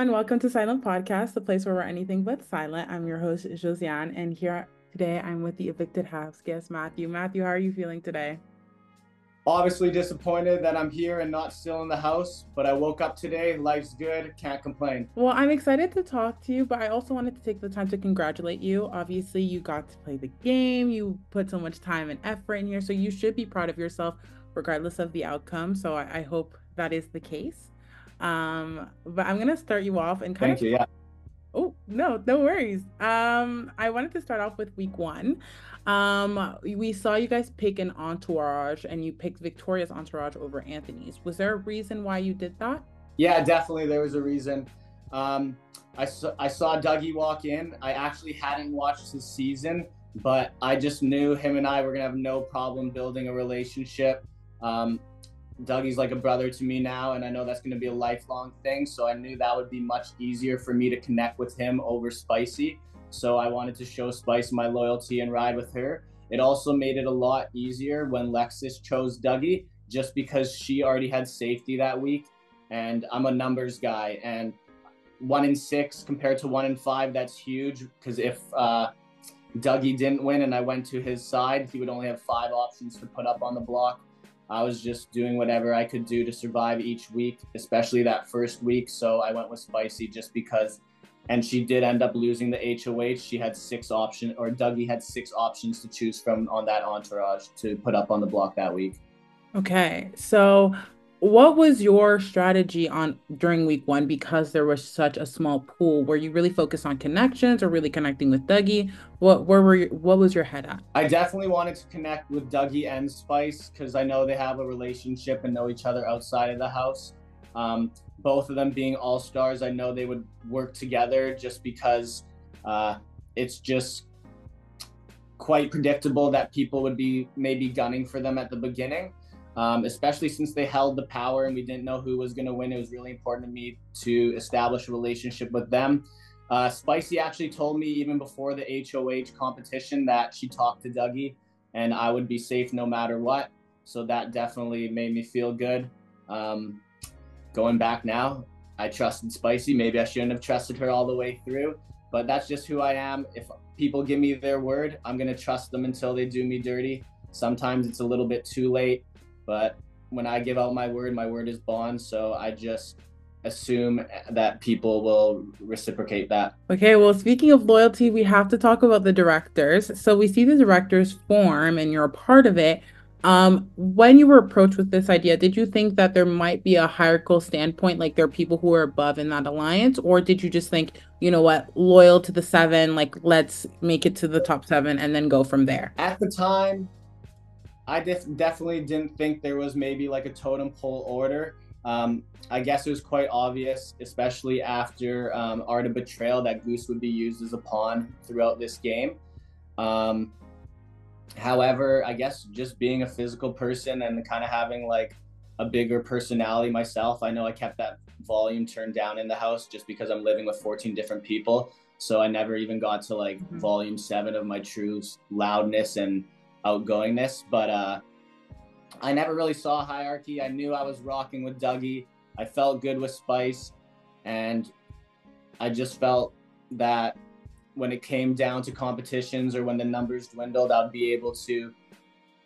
everyone. Welcome to Silent Podcast, the place where we're anything but silent. I'm your host, Josiane, and here today I'm with the evicted house guest, Matthew. Matthew, how are you feeling today? Obviously disappointed that I'm here and not still in the house, but I woke up today. Life's good. Can't complain. Well, I'm excited to talk to you, but I also wanted to take the time to congratulate you. Obviously, you got to play the game. You put so much time and effort in here, so you should be proud of yourself regardless of the outcome. So I hope that is the case. But I'm gonna start you off and kind of Thank you. Yeah. Oh, no, no worries. I wanted to start off with week one. We saw you guys pick an entourage and you picked Victoria's entourage over Anthony's. Was there a reason why you did that? Yeah, definitely there was a reason. I saw Dougie walk in. I actually hadn't watched his season, but I just knew him and I were gonna have no problem building a relationship. Dougie's like a brother to me now, and I know that's going to be a lifelong thing. So I knew that would be much easier for me to connect with him over Spicy. So I wanted to show Spice my loyalty and ride with her. It also made it a lot easier when Lexis chose Dougie, just because she already had safety that week. And I'm a numbers guy, and 1 in 6 compared to 1 in 5, that's huge. Because if Dougie didn't win and I went to his side, he would only have 5 options to put up on the block. I was just doing whatever I could do to survive each week, especially that first week. So I went with Spicy just because, and she did end up losing the HOH. She had 6 options, or Dougie had 6 options to choose from on that entourage to put up on the block that week. Okay, so what was your strategy on during week one because there was such a small pool? Were you really focused on connections or really connecting with Dougie? What was your head at? I definitely wanted to connect with Dougie and Spice because I know they have a relationship and know each other outside of the house. Both of them being all-stars, I know they would work together just because it's just quite predictable that people would be maybe gunning for them at the beginning. Especially since they held the power and we didn't know who was going to win. It was really important to me to establish a relationship with them. Spicy actually told me even before the HOH competition that she talked to Dougie and I would be safe no matter what. So that definitely made me feel good. Going back now, I trusted Spicy. Maybe I shouldn't have trusted her all the way through, but that's just who I am. If people give me their word, I'm going to trust them until they do me dirty. Sometimes it's a little bit too late. But when I give out my word is bond. So I just assume that people will reciprocate that. Okay, well, speaking of loyalty, we have to talk about the directors. So we see the directors form and you're a part of it. When you were approached with this idea, did you think that there might be a hierarchical standpoint, like there are people who are above in that alliance, or did you just think, you know what, loyal to the 7, like let's make it to the top 7 and then go from there? At the time, I definitely didn't think there was maybe like a totem pole order. I guess it was quite obvious, especially after Art of Betrayal, that Goose would be used as a pawn throughout this game. However, I guess just being a physical person and kind of having like a bigger personality myself, I know I kept that volume turned down in the house just because I'm living with 14 different people. So I never even got to like volume 7 of my true loudness and outgoingness, but I never really saw a hierarchy. I knew I was rocking with Dougie. I felt good with Spice, and I just felt that when it came down to competitions or when the numbers dwindled, I'd be able to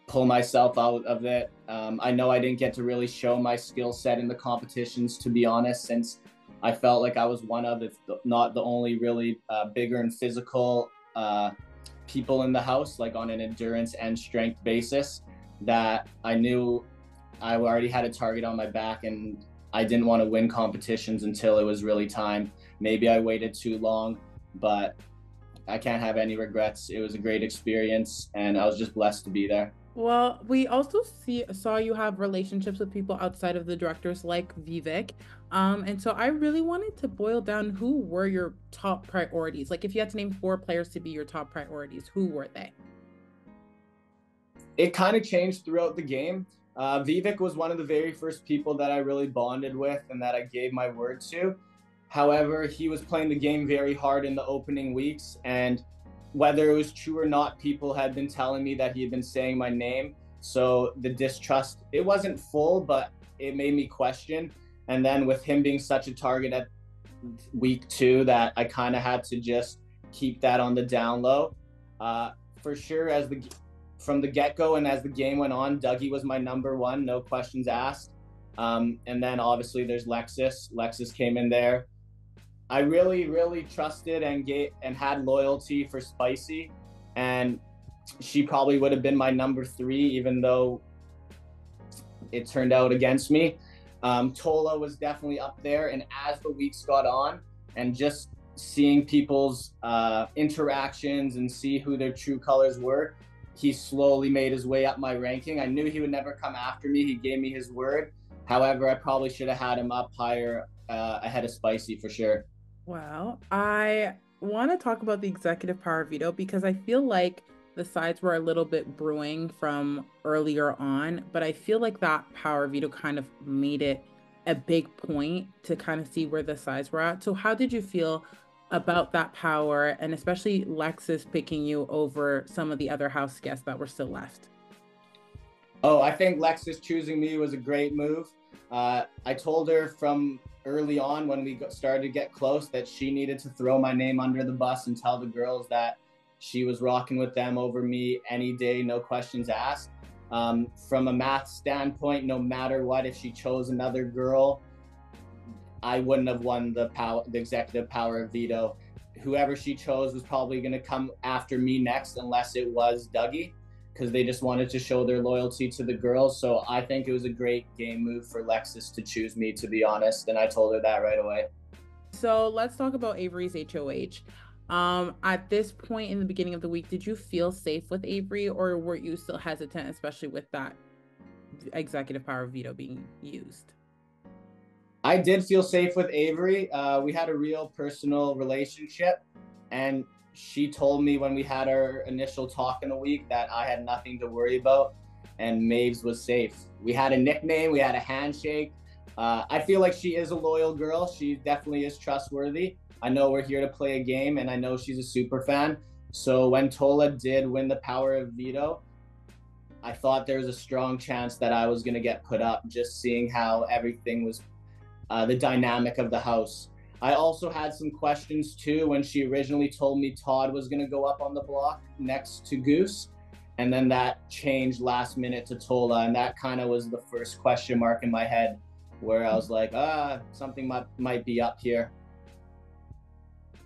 pull myself out of it. I know I didn't get to really show my skill set in the competitions, to be honest, since I felt like I was one of, if not the only really bigger and physical people in the house, like on an endurance and strength basis, that I knew I already had a target on my back and I didn't want to win competitions until it was really time. Maybe I waited too long, but I can't have any regrets. It was a great experience and I was just blessed to be there. Well, we also saw you have relationships with people outside of the directors like Vivek. And so I really wanted to boil down who were your top priorities. Like if you had to name 4 players to be your top priorities, who were they? It kind of changed throughout the game. Vivek was one of the very first people that I really bonded with and that I gave my word to. However, he was playing the game very hard in the opening weeks, and whether it was true or not, people had been telling me that he had been saying my name. So the distrust, it wasn't full, but it made me question. And then with him being such a target at week 2 that I kind of had to just keep that on the down low. For sure, from the get go and as the game went on, Dougie was my number one, no questions asked. And then obviously there's Lexis. Lexis came in there. I really, really trusted and had loyalty for Spicy, and she probably would have been my number 3, even though it turned out against me. Tola was definitely up there, and as the weeks got on, and just seeing people's interactions and see who their true colors were, he slowly made his way up my ranking. I knew he would never come after me. He gave me his word. However, I probably should have had him up higher ahead of Spicy for sure. Well, I want to talk about the executive power veto because I feel like the sides were a little bit brewing from earlier on, but I feel like that power veto kind of made it a big point to kind of see where the sides were at. So, how did you feel about that power, and especially Lexis picking you over some of the other house guests that were still left? Oh, I think Lexis choosing me was a great move. I told her from early on when we started to get close that she needed to throw my name under the bus and tell the girls that she was rocking with them over me any day, no questions asked. From a math standpoint, no matter what, if she chose another girl, I wouldn't have won the executive power of veto. Whoever she chose was probably going to come after me next, unless it was Dougie, because they just wanted to show their loyalty to the girls. So I think it was a great game move for Lexis to choose me, to be honest. And I told her that right away. So let's talk about Avery's HOH. At this point in the beginning of the week, did you feel safe with Avery, or were you still hesitant, especially with that executive power veto being used? I did feel safe with Avery. We had a real personal relationship, and she told me when we had our initial talk in a week that I had nothing to worry about and Maves was safe. We had a nickname, we had a handshake. I feel like she is a loyal girl. She definitely is trustworthy. I know we're here to play a game, and I know she's a super fan. So when Tola did win the power of veto, I thought there was a strong chance that I was going to get put up, just seeing how everything was, the dynamic of the house. I also had some questions too when she originally told me Todd was going to go up on the block next to Goose. And then that changed last minute to Tola. And that kind of was the first question mark in my head where I was like, something might be up here.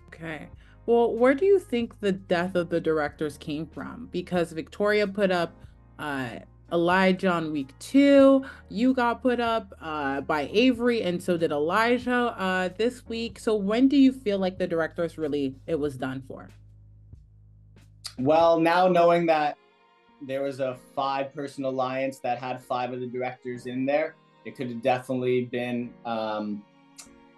Okay. Well, where do you think the death of the directors came from? Because Victoria put up Elijah on week 2. You got put up by Avery, and so did Elijah this week. So when do you feel like the directors really it was done for? Well, now knowing that there was a 5-person alliance that had 5 of the directors in there, it could have definitely been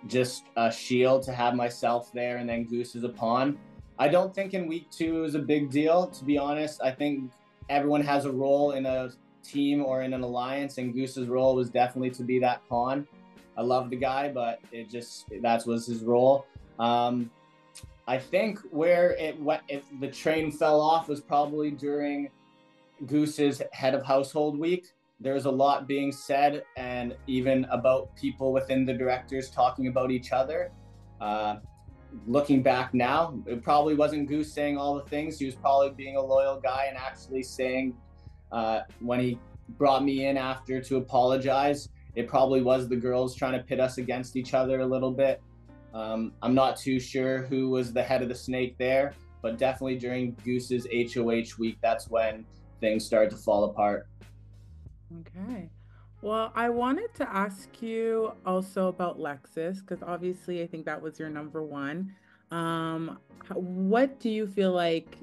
just a shield to have myself there and then Goose as a pawn. I don't think in week 2 is a big deal, to be honest. I think everyone has a role in a team or in an alliance, and Goose's role was definitely to be that pawn. I love the guy, but that was his role. I think where if the train fell off was probably during Goose's head of household week. There's a lot being said, and even about people within the directors talking about each other. Looking back now, it probably wasn't Goose saying all the things. He was probably being a loyal guy and actually saying, when he brought me in after to apologize, it probably was the girls trying to pit us against each other a little bit. I'm not too sure who was the head of the snake there, but definitely during Goose's HOH week, that's when things started to fall apart. Okay. Well, I wanted to ask you also about Lexis, because obviously I think that was your number one. What do you feel like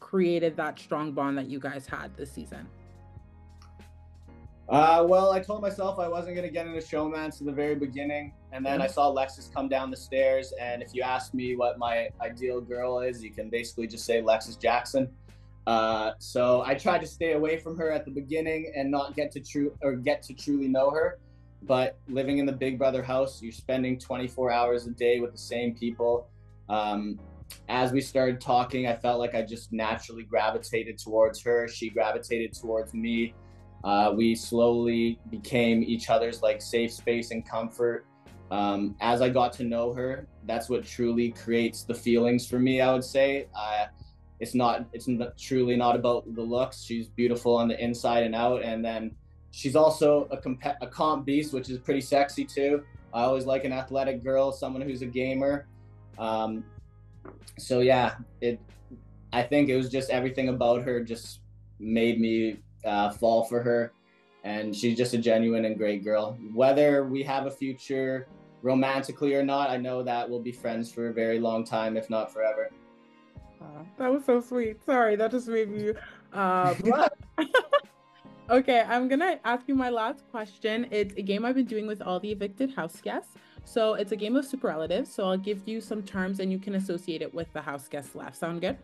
created that strong bond that you guys had this season? Well, I told myself I wasn't going to get into showmance in the very beginning. And then I saw Lexis come down the stairs. And if you ask me what my ideal girl is, you can basically just say Lexis Jackson. So I tried to stay away from her at the beginning and not get to truly know her. But living in the Big Brother house, you're spending 24 hours a day with the same people. As we started talking, I felt like I just naturally gravitated towards her. She gravitated towards me. We slowly became each other's like safe space and comfort. As I got to know her, that's what truly creates the feelings for me, I would say. It's truly not about the looks. She's beautiful on the inside and out. And then she's also a comp beast, which is pretty sexy too. I always like an athletic girl, someone who's a gamer. Um, so yeah, I think it was just everything about her just made me fall for her, and she's just a genuine and great girl. Whether we have a future romantically or not, I know that we'll be friends for a very long time, if not forever. That was so sweet. Sorry, that just made me blush. Okay, I'm gonna ask you my last question. It's a game I've been doing with all the evicted house guests. So it's a game of superlatives. So I'll give you some terms and you can associate it with the house guests left. Sound good?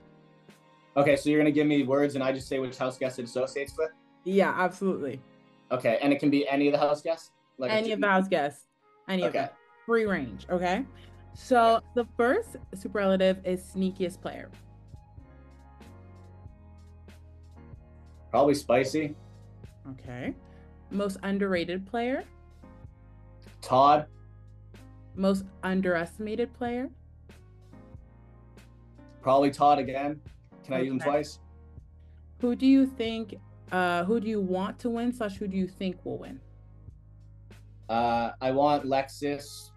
Okay, so you're gonna give me words and I just say which house guest it associates with? Yeah, absolutely. Okay, and it can be any of the house guests? Like Any of the house guests, any of them. okay. Free range, okay? Okay. So the first superlative is sneakiest player. Probably spicy. Okay. Most underrated player. Todd, Most underestimated player. probably Todd again. Can I use them Okay. twice? Who do you think, who do you want to win slash who do you think will win? I want Lexis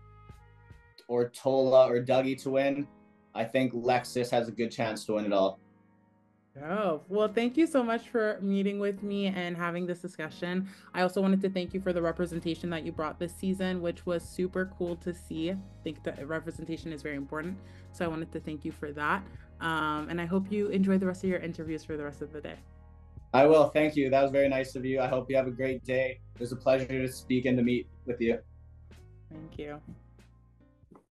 or Tola or Dougie to win. I think Lexis has a good chance to win it all. Oh, well, thank you so much for meeting with me and having this discussion. I also wanted to thank you for the representation that you brought this season, which was super cool to see. I think that representation is very important. So I wanted to thank you for that. And I hope you enjoy the rest of your interviews for the rest of the day. I will. Thank you. That was very nice of you. I hope you have a great day. It was a pleasure to speak and to meet with you. Thank you.